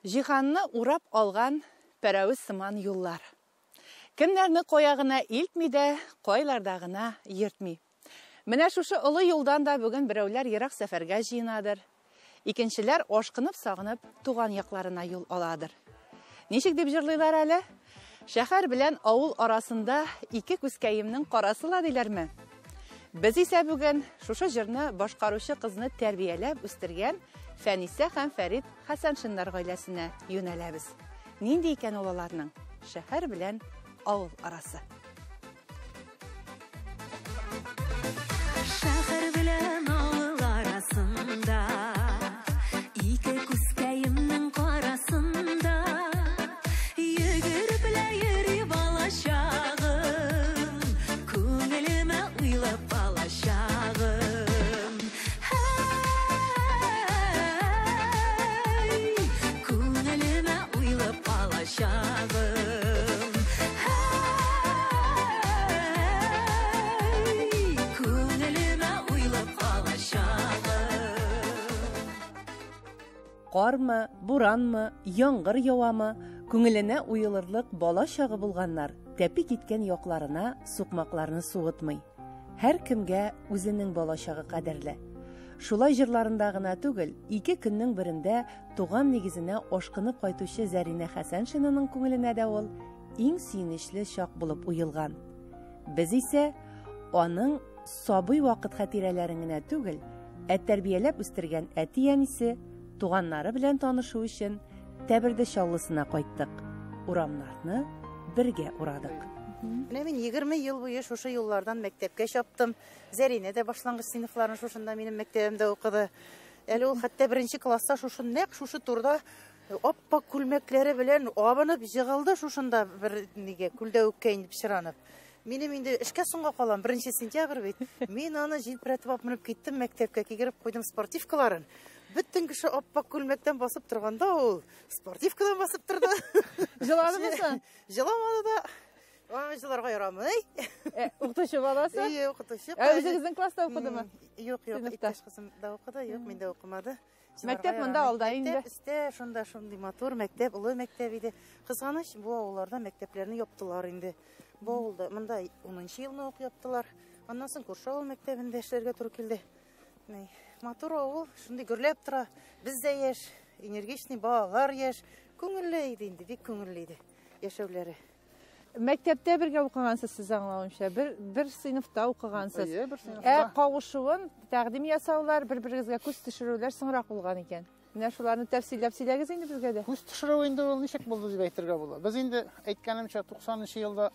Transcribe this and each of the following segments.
Жиһанны урап алган пәрәүз сыман юллар. Кемнәрне коягына илтми дә, койларда гына йөртми. Менә шушы олы юлдан да бүген берәүләр ерак сәфәргә җыенадыр. Икенчеләр ашкынып сагынып туган якларына юл аладыр. Ничек дип җырлыйлар әле? Шәһәр белән авыл арасында ике күскәемнең карасыла диләрме? Без исә бүген шушы җырны башкаручы кызны тәрбияләп үстергән Фәнисә һәм Фәрит Хәсәншиннар гаиләсенә юнәләбез. Нинди икән ул аларның шәһәр белән авыл арасы? Шәһәр белән авыл арасында ике күскәемнең карасында йөгереп лә йөри балачагым, күңелемә уйлап балачагым. Һәй, күңелемә уйлап балачагым. Һәй, күңелемә уйлап балачагым. Кармы, буранмы, яңгыр явамы, күңеленә уелырлык бала чагы булганнар тәпи киткән якларына сукмакларны сугытмый. Һәр кемгә үзенең бала чагы кадерле. Шулай җырларында гына түгел, ике көннең берендә туган нигезенә ашкынып кайтучы Зәринә Хәсәншинаның күңеленә дә ул иң сөенечле чак булып уелган. Без исә аның сабый вакыт хатирәләрен генә түгел, тәрбияләп үстергән әти-әнисе, туганнары белән танышу өчен Тәберде Чаллысына кайттык. Урамнарны бергә урадык. Менә мин 20 ел буе шушы юллардан мәктәпкә чаптым. Зәринә дә башлангыч сыйныфларын шушында минем мәктәбемдә укыды. Әле ул хәтта 1нче класста шушы турда аппак күлмәкләре белән абынып җыгылды шушында бер нигә күлдә үккә инеп чыранып. Минем инде эшкә соңга калам 1 сентябрь бит. Мин аны җилпрәтеп алып менеп киттем мәктәпкә, кигереп куйдым спортивкаларын. Бөтен кеше аппак күлмәктән басып торганда ул спортивкадан басып торды. Җыладымы? Җыламады да. Җыларга ярамый. Укытучы баласы? Укытучы. Үзегезнең класста укыдымы? Юк, иптәш кызым да укыды, юк, мин дә укымады. Мәктәп монда алда инде. Истә шунда шундый матур мәктәп, улы мәктәп иде. Кызганыч, бу авылларда мәктәпләрне яптылар инде. Бу авылда монда 10нчы елны ук яптылар. Аннан соң күрше авыл мәктәбендә эшләргә туры килде. Матур авыл, шундый гөрләп тора. Без дә яшь, энергичный балалар яшь. Күңелле иде инде, бик күңелле иде яшәүләре. Мәктәптә бергә укыгансыз сез аңлавымча, бер сыйныфта укыгансыз. Бер сыйныфта. Кавышуын, тәкъдим ясаулар, бер-берегезгә күз төшерүләр соңрак булган икән. Менә шуларны тәфсилләп сөйләгез инде безгә дә. Күз төшерү инде ул ничек булды дип әйтергә була. Без инде әйткәнемчә 90нчы елда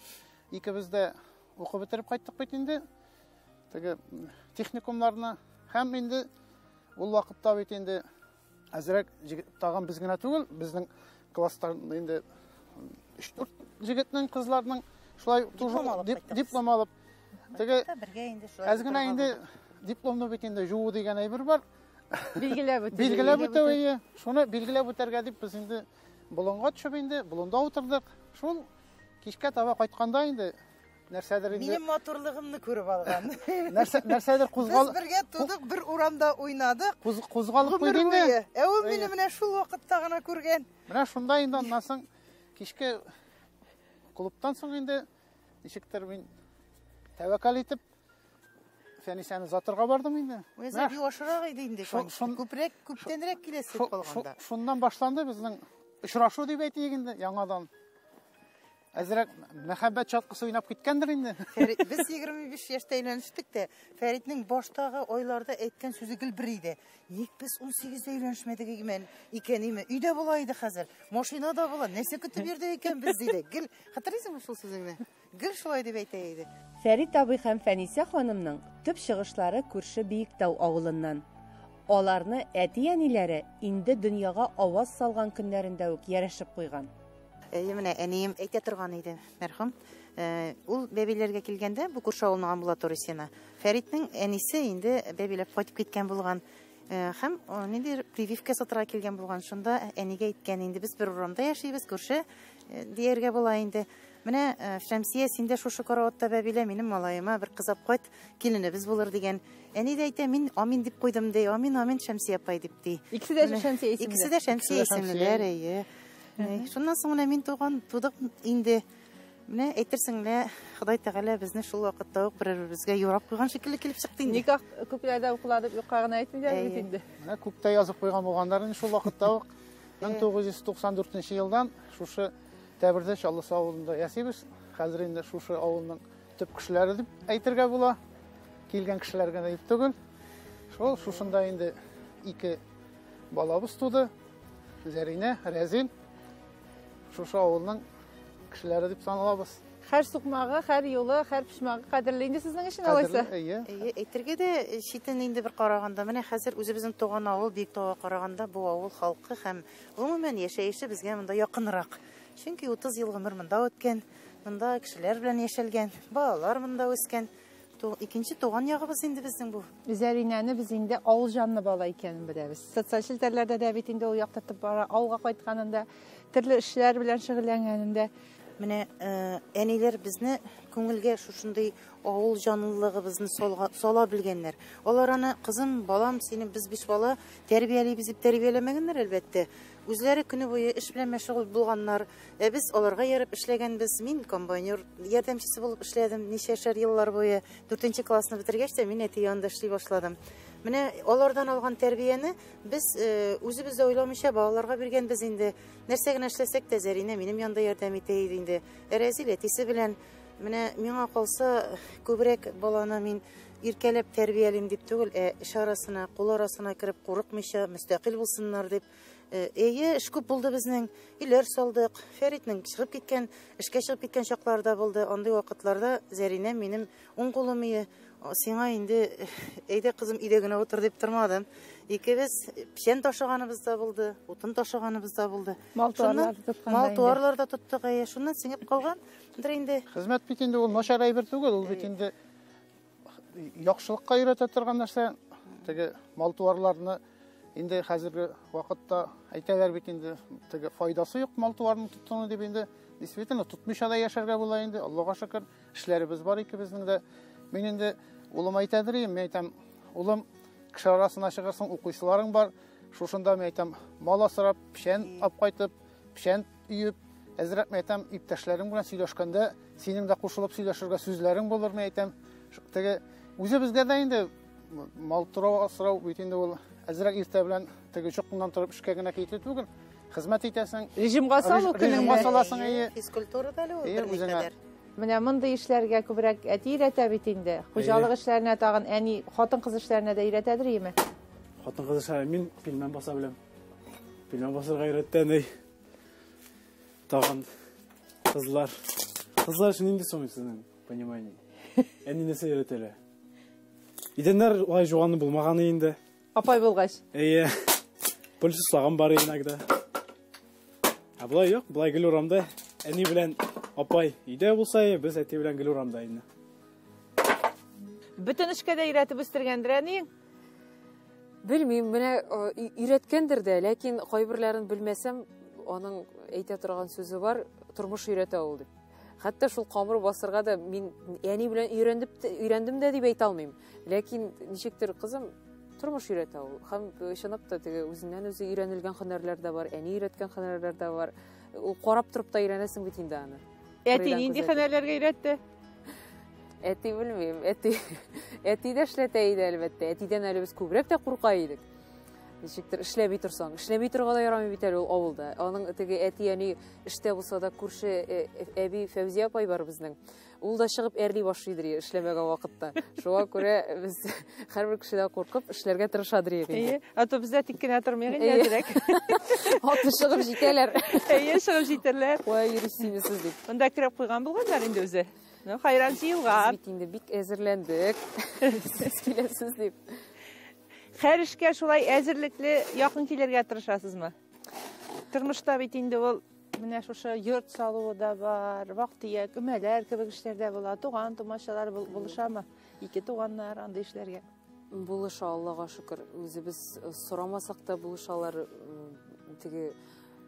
икебез дә укып бетереп кайттык бит инде. Теге техникумнарны һәм инде ул вакытта бит инде әзрәк тагын без генә түгел, безнең класстарда инде 3-4 җегетнең, кызларның шулай диплом алып, теге әзгенә инде дипломны бит инде жуу дигән әйбер бар. Билгеләп үтәве. Шуны билгеләп үтәргә дип без инде болонга төшеп инде, болонда утырдык. Шул кичкә таба кайтканда инде нәрсәдер инде. Минем матурлыгымны күреп алган. Нәрсәдер кузгал. Без бергә тудык, бер урамда уйнадык. Кузгалып куйды инде. Ул мине менә шул вакытта гына күргән. Менә шунда инде аннан соң кичкә клубтан соң инде ничектер мин тәвәккәл итеп Фәнисәне затырга бардым инде. Үзе юашрак иде инде. Күптәнрәк киләсе калганда. Шуннан башланды безнең очрашу дип әйтик инде яңадан. Әзрәк мәхәббәт чаткысы уйнап киткәндер инде. Без 25 яшьтә өйләнештек тә, Фәритнең баштагы айларда әйткән сүзе гел бер иде. Ник без 18дә өйләнешмәдек икән, өйдә була иде хәзер. Машинада була, нәрсә көтеп йөрдек икән без диде. Гел хәтерлисеңме шул сүзеңне? Гел шулай дип әйтә иде. Фәрит абый һәм Фәнисә ханымның төп чыгышлары күрше Биектау авылыннан. Аларны әти-әниләре инде дөньяга аваз салган көннәрендә үк ярешеп куйган. Менә әнием әйтә торган иде, мәрхүм. Ул бәбиләргә килгәндә, бу күрше авылның амбулаториясына, Фәритнең әнисе инде бәбиләп кайтып киткән булган. Һәм нинди прививка сатырга килгән булган. Шунда әнигә әйткән инде, без бер урамда яшибез, күрше дияргә була инде. Менә Шәмсия, син дә шушы караватта бәбилә, минем малаема бер кызап кайт, киленебез булыр дигән. Әни дә әйтә, мин амин дип куйдым ди, амин Шәмсия апай дип ди. Икесе дә Шәмсия исемле. Икесе дә Шәмсия исемлеләр, әйе. Шуннан соң менә мин тудык инде. Менә әйтерсең лә Ходай Тәгалә безне шул вакытта ук бер-беребезгә юрап куйган шикелле килеп чыкты инде. Никах күпләрдә укыладып юкка гына әйтмиләр бит инде. Менә күктә язып куйган булганнар шул вакытта ук 1994 елдан шушы Тәбердәш Алласы авылында ясыйбыз. Хәзер инде шушы авылның төп кешеләре дип әйтергә була. Килгән кешеләргә дип түгел. Шушында инде 2 балабыз туды. Зәринә, Рәзил. Шушы авылның кешеләре дип саналабыз. Һәр сукмагы, һәр юлы, һәр пишмагы кадерле инде сезнең өчен алайса. Әйе. Әйтергә дә читен инде бер караганда, менә хәзер үзебезнең туган авыл Биектауга караганда, бу авыл халкы һәм гомумән яшәеше безгә монда якынрак. Чөнки 30 ел гомер монда үткән, монда кешеләр белән яшәлгән, балалар монда үскән. Икенче туган ягыбыз инде безнең бу. Зәринәне без инде авыл җанлы бала икәнен беләбез. Социаль челтәрләрдә дә бит инде ул якта бара, авылга кайтканында, төрле эшләр белән шөгыльләнгәнендә. Менә әниләр безне күңелгә шушындый авыл җанлылыгыбызны сала белгәннәр. Алар аны, кызым, балам, сине без 5 бала тәрбиялибез дип тәрбияләмәгәннәр, әлбәттә. Үзләре көне буе эш белән мәшгуль булганнар. Без аларга ярып эшләгәнбез. Мин комбайнер ярдәмчесе булып эшләдем ничәшәр еллар буе. 4нче классны бетергәч тә мин әти янында эшли башладым. Менә алардан алган тәрбияне без үзебез дә уйламыйча балаларга биргәнбез инде. Нәрсә генә эшләсәк тә Зәринә минем янда ярдәм итә иде инде. Рәзил әтисе белән менә миңа калса күбрәк баланы мин иркәләп тәрбиялим дип түгел, эш арасына, кул арасына кереп курыкмыйча, мөстәкыйль булсыннар дип. Эш күп булды безнең. Иләр салдык. Фәритнең чыгып киткән, эшкә чыгып киткән чакларда булды. Андый вакытларда Зәринә минем уң кулымы, сиңа инде әйдә кызым өйдә генә утыр дип тормадым. Икебез печән ташыганыбыз да булды, утын ташыганыбыз да булды. Мал туарлар да тоттык, шуннан сеңеп калган. Инде Хезмәт бит инде ул начар әйбер түгел, ул бит инде яхшылыкка өйрәтә торган нәрсә. Теге мал туарларны инде хәзерге вакытта әйтәләр бит инде теге файдасы юк мал туарны тоттыны дип инде действительно тотмыйча да яшәргә була инде. Аллага шөкер, эшләребез бар икебезнең дә. Мин инде улым әйтәдер, мен әйтәм, улым, кеше арасына чыгарсың, укыйсыларың бар. Шушында мен әйтәм, мал асрап, печән алып кайтып, печән үйеп, әзрәк мен әйтәм, иптәшләрем белән сөйләшкәндә, синең дә кушылып сөйләшергә сүзләрең булыр, мен әйтәм. Теге үзебезгә дә инде мал турау асрау бит инде ул әзрәк иртә белән теге чукыннан торып эшкә генә китә түгел. Хезмәт итәсең, Режимга салу режимга саласың, физкультура да ул берникадәр. Менә мондай эшләргә күбрәк әти өйрәтә бит инде. Хуҗалык эшләренә тагын әни, хатын-кыз эшләренә дә өйрәтәдер име? Хатын-кыз эшләре мин пилмән баса беләм. Пилмән басырга өйрәткән. Тагын кызлар. Кызлар өчен инде соң сезнең понимание. Әни нәрсә өйрәтәләр? Идәннәр улай жуганы булмаганы инде. Апай булгач. Әйе. Пульс сагын бар инде. Булай юк, булай гел урамда. Әни белән апай өйдә булса, без әти белән гел урамда инде. Бүтән эшкә дә өйрәтеп үстергәндер әни? Белмим, менә өйрәткәндер дә, ләкин кайберләрен белмәсәм, аның әйтә торган сүзе бар, тормыш өйрәтә ул дип. Хәтта шул камыр басырга да мин әни белән өйрәндем дә дип әйтә алмыйм. Ләкин ничектер кызым тормыш өйрәтә ул. Һәм чынлап та теге үзеннән үзе өйрәнелгән һөнәрләр дә бар, әни өйрәткән һөнәрләр дә бар. Ул карап торып та өйрәнәсең бит инде аны. Әти нинди һөнәрләргә өйрәтте? Әти белмим, әти дә эшләтә иде әлбәттә. Әтидән әле без күбрәк тә курка идек. Ничектер эшләби торсаң, эшләби торга да ярамый бит әле ул авылда. Аның теге әти әни эштә булса да күрше әби Фәүзия апай бар безнең. Ул да чыгып әрли башлыйдыр эшләмәгән вакытта. Шуңа күрә без һәрбер кешедән куркып эшләргә тырышадыр инде. Ато бездә тик кенә тормый инде дирәк. Аты чыгып җитәләр. Чыгып җитәләр. Ой, йөрисезсез дип. Монда кереп куйган булганнар инде үзе. Хайран җыелган. Бит инде бик әзерләндек. Сез киләсез дип. Һәр эшкә шулай әзерлекле якын килергә тырышасызмы? Тормышта бит инде ул менә шушы йорт салуы да бар, вакытия көмәләр кебек эшләр дә була, туган тумачалар булышамы? Ике туганнар андый эшләргә. Булыша, Аллага шөкер. Үзебез сорамасак та булышалар. Теге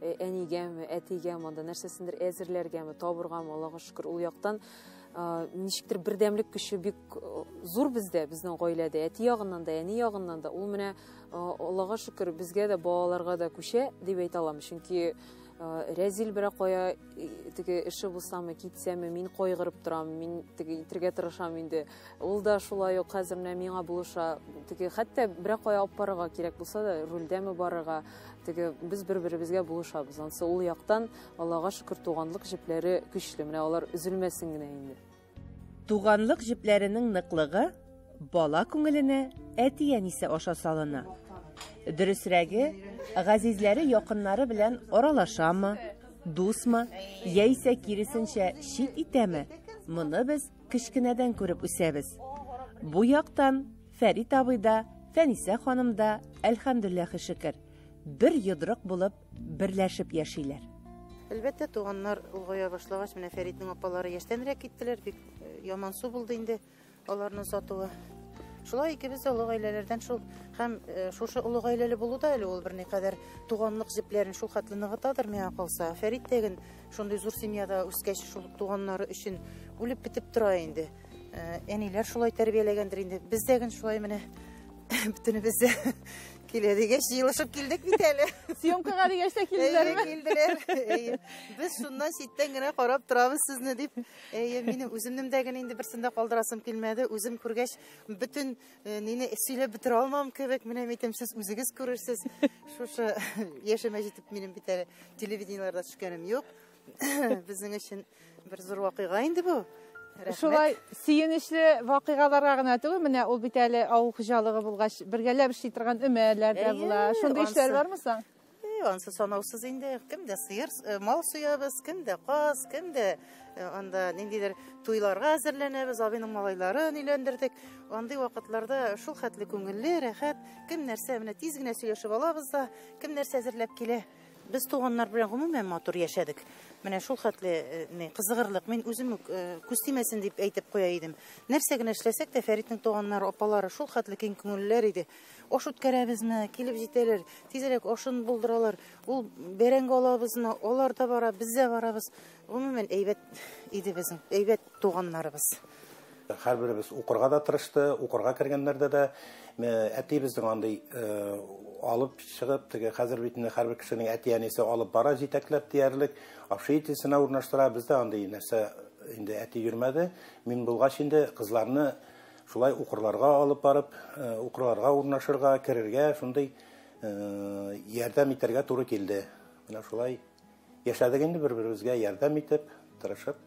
әнигәме, әтигәме, анда нәрсәсендер әзерләргәме, табыргамы, Аллага шөкер, ул яктан ничектер бердәмлек көче бик зур бездә, безнең гаиләдә, әти ягыннан да, әни ягыннан да. Ул менә Аллага шөкер безгә дә, балаларга да күчә дип әйтә алам. Чөнки Рәзил берәк кая теге эше булсамы, китсәме, мин кайгырып торам, мин теге итергә тырышам инде. Ул да шулай ук хәзер менә миңа булыша. Теге хәтта берәк кая алып барырга кирәк булса да, рульдәме барырга, теге без бер-беребезгә булышабыз. Ансы ул яктан Аллага шөкер туганлык җепләре көчле. Менә алар өзелмәсен генә инде. Туганлык җепләренең ныклыгы бала күңеленә әти-әнисе аша салына. Дөресрәге, газизләре якыннары белән аралашамы, дусмы, яисә киресенчә чит итәме? Моны без кечкенәдән күреп үсәбез. Бу яктан Фәрит абый да, Фәнисә ханым да, әлхәмдүлилләһи шөкер, бер йодрык булып берләшеп яшиләр. Әлбәттә, туганнар улгая башлагач, менә Фәритнең апалары яшьтәнрәк киттеләр, бик яман су булды инде аларның сатуы. Шулай икебез дә олы гаиләләрдән шул һәм шушы олы гаиләле булу да әле ул берникадәр туганлык җепләрен шул хәтле ныгытадыр миңа калса. Фәрит тәген шундый зур семьяда үскәч шул туганнары өчен үлеп битеп тора инде. Әниләр шулай тәрбияләгәндер инде. Без дәген шулай менә бөтенебез дә килә дигәч җыелышып килдек бит әле. Съемкага дигәч тә килделәрме? Килделәр. Без шуннан читтән генә карап торабыз сезне дип. Минем үземнең дә генә инде берсендә калдырасым килмәде. Үзем күргәч бөтен нине сөйләп бетерә алмам кебек. Менә әйтәм, сез үзегез күрерсез. Шушы яшемә җитеп минем бит әле телевидениеларда төшкәнем юк. Безнең өчен бер зур вакыйга инде бу. Шулай сөенечле вакыйгаларга гына түгел, менә ул бит әле авыл хуҗалыгы булгач, бергәләп эшли торган өмәләр дә була. Шундый эшләр бармы соң? Ансы санаусыз инде. Кемдә сыер, мал суябыз, кемдә каз, кемдә анда ниндидер туйларга әзерләнәбез, абыйның малайларын өйләндердек. Андый вакытларда шул хәтле күңелле, рәхәт, кем нәрсә менә тиз генә сөйләшеп алабыз да, кем нәрсә әзерләп килә. Без туганнар белән гомумән матур яшәдек. Менә шул хәтле кызыгырлык. Мин үзем күз тимәсен дип әйтеп куя идем. Нәрсә генә эшләсәк тә Фәритнең туганнары, апалары шул хәтле киң күңеллеләр иде. Аш үткәрәбезме, килеп җитәләр, тизрәк ашын булдыралар. Ул бәрәңге алабызны, алар да бара, без дә барабыз. Гомумән әйбәт иде безнең, әйбәт туганнарыбыз. Һәрберебез укырга да тырышты, укырга кергәннәрдә дә әти безнең андый алып чыгып, теге хәзер бит һәрбер кешенең әти-әнисе алып бара җитәкләп диярлек, общежитиесенә урнаштыра. Бездә андый нәрсә инде әти йөрмәде. Мин булгач инде кызларны шулай укырларга алып барып, укырларга урнашырга, керергә, шундый ярдәм итәргә туры килде. Менә шулай яшәдек инде бер-беребезгә ярдәм итеп, тырышып.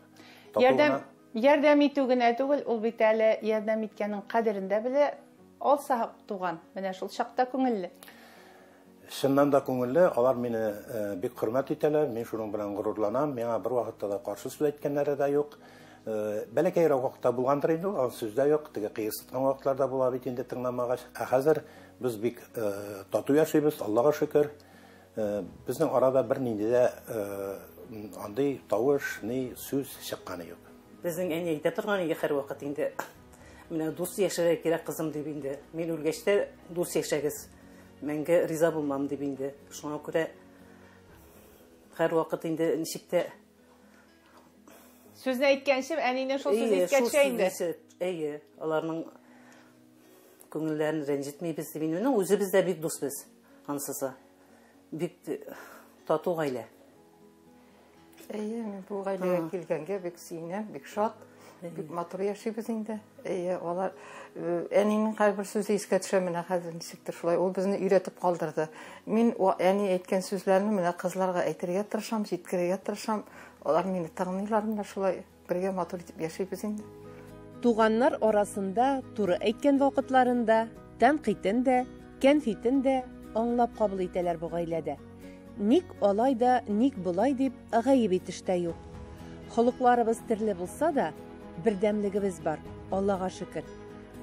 Ярдәм итү генә түгел, ул бит әле ярдәм иткәнең кадерен дә белә. Алса туган, менә шул чакта күңелле. Шуннан да күңелле, алар мине бик хөрмәт итәләр, мин шуның белән горурланам. Миңа бер вакытта да каршы сүз әйткәннәре дә юк. Бәләкәйрәк вакытта булгандыр инде, ул сүз дә юк, теге кыйсыткан вакытларда була бит инде тыңламагач. Хәзер без бик тату яшибез, Аллага шөкер. Безнең арада бер нинди дә андый тавыш, ни сүз чыкканы юк. Безнең әни әйтә торган иде һәр вакыт инде. Менә дус яшәргә кирәк кызым дип инде. Мин үлгәч тә дус яшәгез. Мәңге риза булмам дип инде. Шуңа күрә һәр вакыт инде ничек тә Сүзне әйткәнче, әнинең шул сүзне искәчә инде. Әйе, аларның күңелләрен рәнҗетмибез дип инде. Үзебез дә бик дусбыз. Ансызы. Бик тату гаилә. Әйе, мин бу гаиләгә килгәнгә бик сөенәм, бик шат. Бик матур яшибез инде. Алар әнинең һәрбер сүзе искә төшә, менә хәзер ничектер шулай. Ул безне өйрәтеп калдырды. Мин әни әйткән сүзләрне менә кызларга әйтергә тырышам, җиткерергә тырышам. Алар мине тыңлыйлар, менә шулай бергә матур итеп яшибез инде. Туганнар арасында туры әйткән вакытларында тәнкыйтен дә, кәнфитен дә аңлап кабул итәләр бу гаиләдә. Ник алай да, ник булай дип гаеп итештә юк. Холыкларыбыз төрле булса да, бердәмлегебез бар, Аллага шөкер.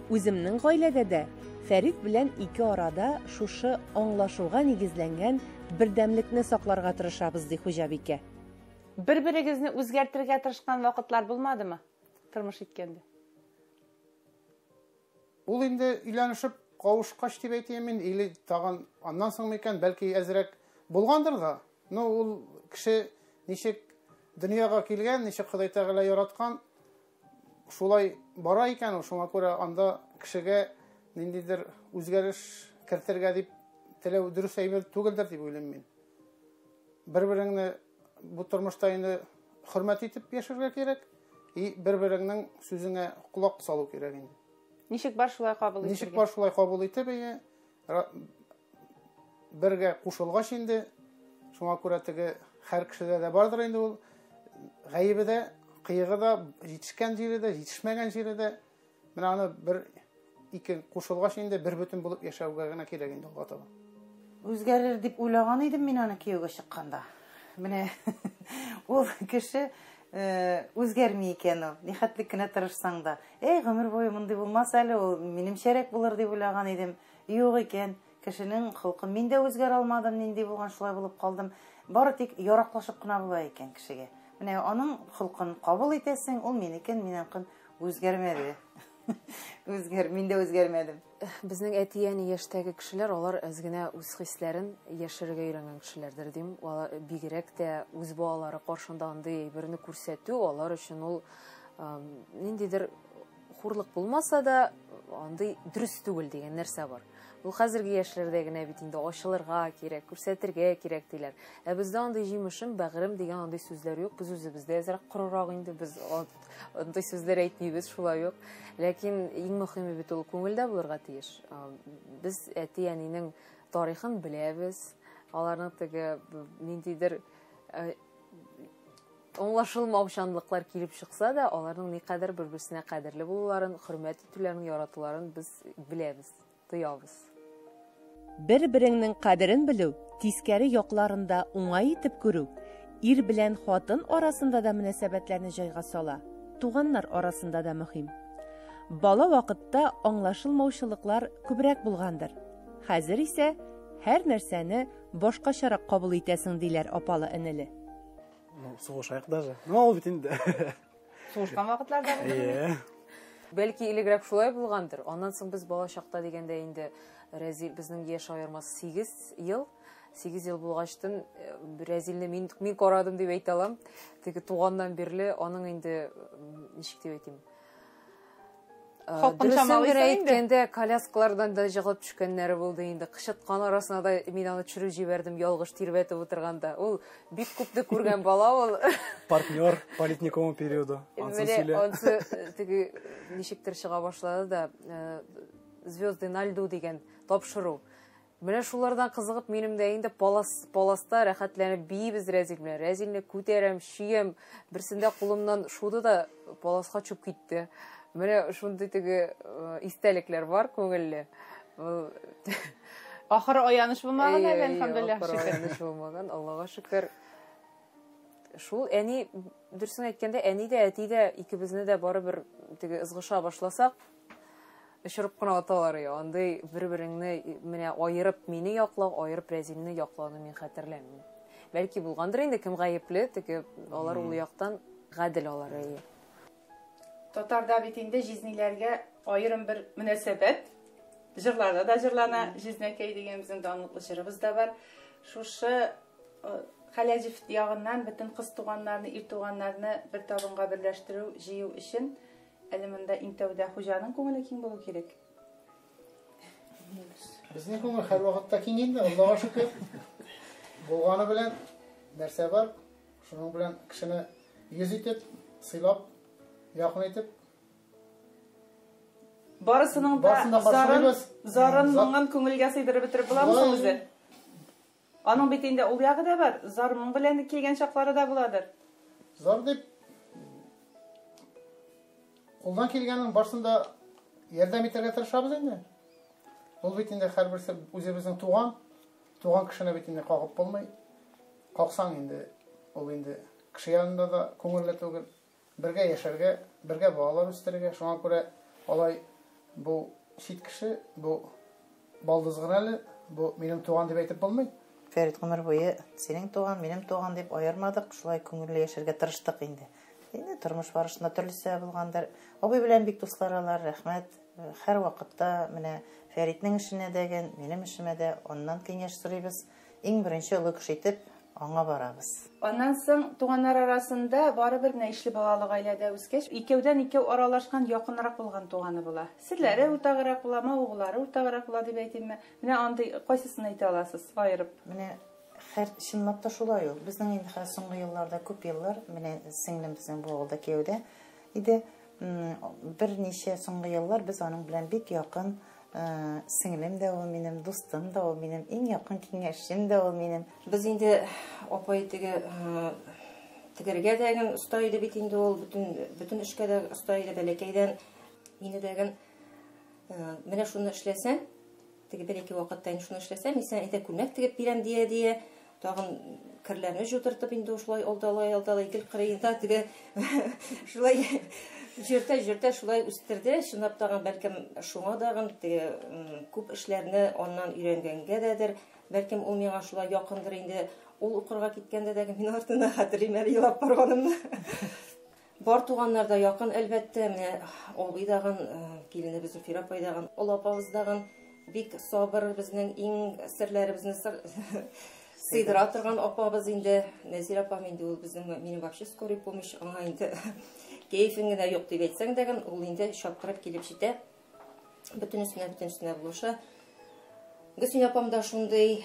Үземнең гаиләдә дә Фәрит белән ике арада шушы аңлашуга нигезләнгән бердәмлекне сакларга тырышабыз, ди хуҗабикә. Бер-берегезне үзгәртергә тырышкан вакытлар булмадымы? Тормыш иткәндә. Ул инде өйләнешеп кавышкач дип әйтәм мин, или тагын аннан соң микән, бәлки әзрәк булгандыр да. Ну, ул кеше ничек дөньяга килгән, ничек Ходай Тәгалә яраткан, шулай бара икән ул. Шуңа күрә анда кешегә ниндидер үзгәреш кертергә дип теләү дөрес әйбер түгелдер дип уйлыйм мин. Бер-береңне бу тормышта инде хөрмәт итеп яшәргә кирәк, и бер-береңнең сүзеңә кулак салу кирәк инде. Ничек бар шулай кабул итәргә? Ничек бар шулай кабул итеп, бергә кушылгач инде, шуңа күрә теге һәр кешедә дә бардыр инде ул гаебе дә, кыегы да, җитешкән җире дә, җитешмәгән җире дә. Менә аны бер ике кушылгач инде бер бөтен булып яшәүгә генә кирәк инде алга таба. Үзгәрер дип уйлаган идем мин аны кияүгә чыкканда. Менә ул кеше үзгәрми икән ул. Нихәтлек кенә тырышсаң да, гомер буе мондый булмас әле, ул минемчәрәк булыр дип уйлаган идем. Юк икән. Кешенең холкы мин дә үзгәрә алмадым, нинди булган шулай булып калдым. Бары тик яраклашып кына була икән кешегә. Менә аның холкын кабул итәсең, ул минекен, минекен үзгәрмәде. Мин дә үзгәрмәдем. Безнең әти-әни яшьтәге кешеләр, алар аз гына үз хисләрен яшерергә өйрәнгән кешеләрдер дим. Алар бигрәк тә үз балалары каршында андый әйберне күрсәтү, алар өчен ул ниндидер хурлык булмаса да, андый дөрес түгел дигән нәрсә бар. Ул хәзерге яшьләрдә генә бит инде ачылырга кирәк, күрсәтергә кирәк диләр. Ә бездә андый җимешем, бәгырем дигән андый сүзләр юк. Без үзебездә әзрәк корырак инде, без андый сүзләр әйтмибез, шулай юк. Ләкин иң мөһиме бит ул күңелдә булырга тиеш. Без әти-әнинең тарихын беләбез. Аларның теге ниндидер аңлашылмаучанлыклар килеп чыкса да, аларның никадәр бер-берсенә кадерле булуларын, хөрмәт итүләрен, яратуларын без беләбез, тоябыз. Бер-береңнең кадерен белү, тискәре якларында уңай итеп күрү, ир белән хатын арасында да мөнәсәбәтләрне җайга сала, туганнар арасында да мөһим. Бала вакытта аңлашылмаучылыклар күбрәк булгандыр. Хәзер исә һәр нәрсәне башкачарак кабул итәсең диләр апалы-энеле. Сугышайык даже. Ул бит инде. Сугышкан вакытларда. Бәлки илегрәк шулай булгандыр. Аннан соң без бала чакта дигәндә инде Рәзил безнең яшь аермасы 8 ел. 8 ел булгачтын Рәзилне мин карадым дип әйтә алам. Теге туганнан бирле аның инде ничек дип әйтим. Дөресен әйткәндә коляскалардан да җыгылып төшкәннәре булды инде. Кычыткан арасына да мин аны төшереп җибәрдем ялгыш тирбәтеп утырганда. Ул бик күпне күргән бала ул. Партнер по летниковому периоду. Ансы теге ничектер чыга башлады да Звезды на льду дигән тапшыру. Менә шулардан кызыгып минем дә инде паласта рәхәтләнеп биебез Рәзил белән. Рәзилне күтәрәм, шием, берсендә кулымнан шуды да паласка чүп китте. Менә шундый теге истәлекләр бар күңелле. Ахыры аяныш булмаган, әлхәмдүлилләх шөкер. Аяныш булмаган, Аллага шөкер. Шул әни дөресен әйткәндә, әни дә, әти дә икебезне дә барыбер теге ызгыша башласак, өчүрүп кына аталар я. Андай бер-береңне менә айырып мине яклау, айырып Рәзилне яклауны мин хәтерләмим. Бәлки булгандыр инде кем гаепле, теге алар ул яктан гадел алар. Татарда бит инде жизниләргә аерым бер мөнәсәбәт. Җырларда да җырлана, Жизнәкәй дигән безнең данлыклы җырыбыз да бар. Шушы Халәҗев ягыннан бөтен кыз туганнарны, ир туганнарны бер табынга берләштерү, җыю өчен әле монда иң тәүдә хуҗаның күңеле киң булу кирәк. Безнең күңел һәр вакытта киң инде, Аллага шөкер. Булганы белән нәрсә бар? Шуның белән кешене йөз итеп, сыйлап, якын итеп. Барысының да зарын моңын күңелгә сыйдырып бетереп буламы үзе? Аның бит инде ул ягы да бар. Зар моң белән килгән чаклары да буладыр. Зар дип Қолдан келгеннің барсында ярдәм итәргә тырышабыз инде. Ул бит инде һәрберсе үзебезнең туган кешене бит инде кагып булмый. Каксаң инде ул инде кеше янында да күңелле түгел. Бергә яшәргә, бергә балалар үстерергә, шуңа күрә алай бу чит кеше, бу балдыз гына әле, бу минем туган дип әйтеп булмый. Фәрит гомер буе синең туган, минем туган дип аермадык, шулай күңелле яшәргә тырыштык инде. Инде тормыш барышында төрлесе булгандыр. Абый белән бик дусларалар, рәхмәт. Һәр вакытта менә Фәритнең эшенә дәгән, минем эшемә дә оннан киңәш сорыйбыз. Иң беренче олы кеше итеп аңа барабыз. Аннан соң туганнар арасында барыбер менә ишле балалы гаиләдә үскәч, икәүдән икәү аралашкан, якынрак булган туганы була. Серләре уртагырак буламы, угыллары уртагырак була дип әйтимме? Менә андый кайсысын әйтә аласыз, айырып? Менә һәр чынлап та шулай ул. Безнең инде хәзер соңгы елларда күп еллар, менә сеңлем безнең бу авылда кияүдә иде. Берничә соңгы еллар без аның белән бик якын, сеңлем дә ул минем, дустым да ул минем, иң якын киңәшчем дә ул минем. Без инде апай тегергә дәген оста иде бит инде ул, бөтен эшкә дә оста иде, бәләкәйдән инде дәген менә шуны эшләсәм, теге бер-ике вакытта инде шуны эшләсәм, исән әйтә күлмәк тегеп бирәм дия, тагын керләрне җутыртып инде шулай алдалай гел кырыенда теге шулай җиртә шулай үстерде. Чынлап тагын бәлкем шуңа дагын теге күп эшләрне аннан өйрәнгәнгә дәдер. Бәлкем ул миңа шулай якындыр инде. Ул укырга киткәндә дә мин артына хәтерим әле елап барганымны. Бар туганнар да якын әлбәттә. Менә абый дагын, киленебез Зөфир апай дагын, ул апабыз дагын бик сабыр, безнең иң серләребезне сыйдыра торган апабыз инде. Нәзир апам инде ул минем вообще скорый помощь, аңа инде кәефең генә юк дип әйтсәң дәген, ул инде шаптырып килеп җитә. Бөтен өстенә булыша. Гөлсин апам да шундый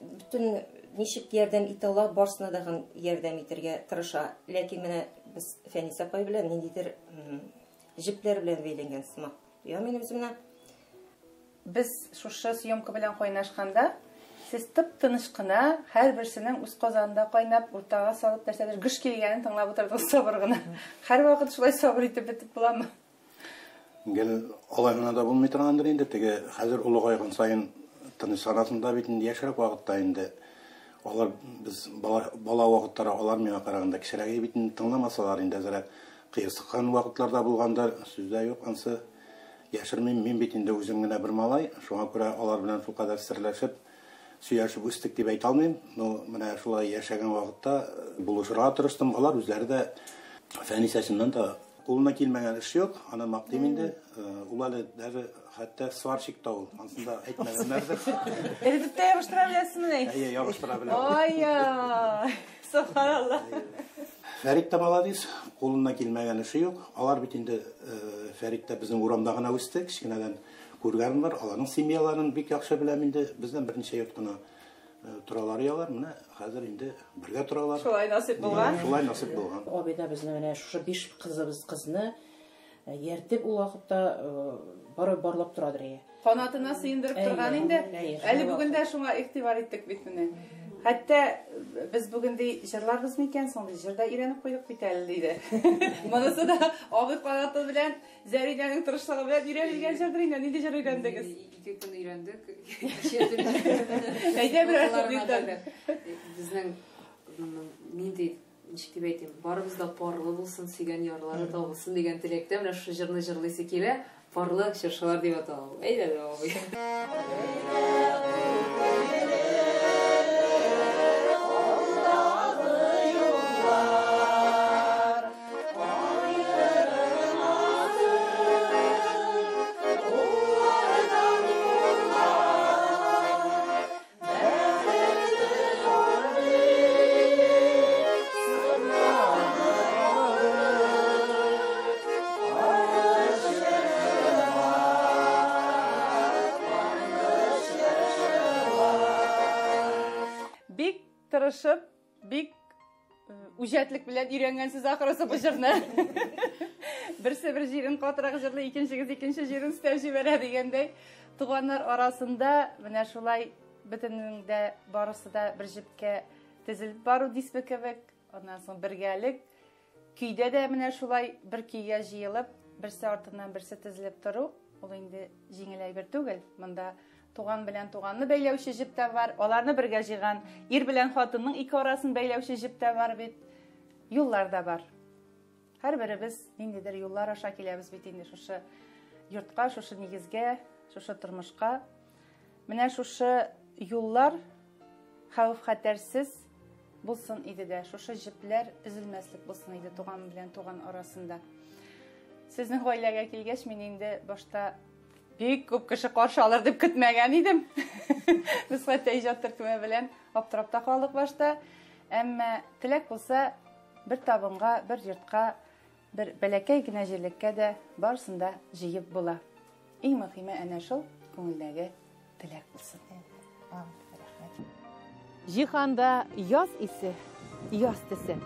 бөтен ничек ярдәм итә ала, барсына дагын ярдәм итәргә тырыша. Ләкин менә без Фәнис апай белән ниндидер җепләр белән бәйләнгән сымак. Я минем үземне Без шушы съемка белән кайнашканда, сез тып-тыныч кына һәрберсенең үз казанында кайнап, уртага салып нәрсәдер гыш килгәнен тыңлап утырдык сабыр гына. Һәрвакыт шулай сабыр итеп бетеп буламы? Гел алай гына да булмый торгандыр инде. Теге хәзер улыгайган сайын тыныч арасында бит инде яшьрәк вакытта инде алар без бала вакыттары алар миңа караганда кичерәк бит инде тыңламасалар инде әзрәк кыйсыккан вакытларда булгандар, сүздә юк ансы яшермим, мин бит инде үзем генә бер малай, шуңа күрә алар белән шул кадәр серләшеп сөйләшеп үстек дип әйтә алмыйм. Менә шулай яшәгән вакытта булышырга тырыштым. Алар үзләре дә Фәнисәсеннән дә кулына килмәгән эш юк. Аны мактыйм инде. Ул әле даже хәтта сварщик та ул. Ансында әйтмәгәннәрдер. Эрдип тә ябыштыра беләсезме? Әйе, ябыштыра беләм. Ай, субханалла. Фәрит та молодец, кулына килмәгән эше юк. Алар бит инде Фәрит тә безнең урамда гына үсте, кичкенәдән күргәнем бар. Аларның семьяларын бик яхшы беләм инде. Бездән берничә йорт кына торалар ялар. Менә хәзер инде бергә торалар. Шулай насип булган. Шулай насип булган. Абыйда безне менә шушы 5 кызны яртып ул вакытта барлап торадыр. Канатына сыендырып торган инде. Әле бүген дә шуңа игътибар иттек бит менә. Хәтта без бүген ди җырларбыз микән соң ди, җырда өйрәнеп куйдык бит әле диде. Монысы да абый канаты белән Зәринәнең тырышлыгы белән өйрәнелгән җырдыр инде. Нинди җыр өйрәндегез? 2 көн өйрәндек. Әйдә бер Безнең нинди ничек дип әйтим, барыбыз да парлы булсын, сөйгән ярлары табылсын дигән теләктә менә шу җырны җырлыйсы килә. Парлы җырчылар дип аталар. Әйдә абый. Тырышып, бик үҗәтлек белән өйрәнгәнсез ахырысы бу җырны. Берсе бер җирен катырак җырлый, икенче җирен стәп җибәрә дигәндәй, туганнар арасында менә шулай бөтеннең дә барысы да бер җепкә тезелеп бару диспе кебек, аннан соң бергәлек, көйдә дә менә шулай бер көйгә җыелып, берсе артыннан берсе тезелеп тору, ул инде җиңел әйбер түгел. Монда туган белән туганны бәйләүче җеп тә бар, аларны бергә җыйган, ир белән хатынның ике арасын бәйләүче җеп тә бар бит. Юллар да бар. Һәрберебез ниндидер юллар аша киләбез бит инде шушы йортка, шушы нигезгә, шушы тормышка. Менә шушы юллар хәвеф-хәтәрсез булсын иде дә, шушы җепләр өзелмәслек булсын иде туган белән туган арасында. Сезнең гаиләгә килгәч, мин инде башта бик күп кеше каршы алыр дип көтмәгән идем. Без хәтта иҗат төркеме белән аптырап та калдык башта. Әмма теләк булса, бер табынга, бер йортка, бер бәләкәй генә җирлеккә дә барсында җыеп була. Иң мөһиме әнә шул күңелдәге теләк булсын. Җиһанда яз исе, яз төсе.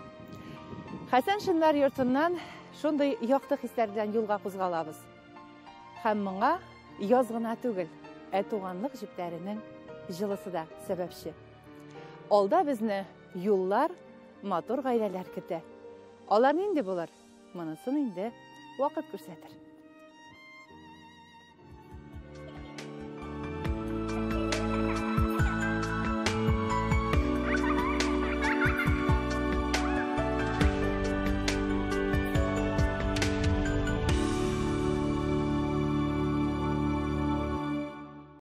Хәсән Шыннар йортыннан шундый якты хисләр белән юлга кузгалабыз. Һәм моңа яз гына түгел, туганлык җепләренең җылысы да сәбәпче. Алда безне юллар, матур гаиләләр көтә. Алар нинди булыр? Монысын инде вакыт күрсәтер.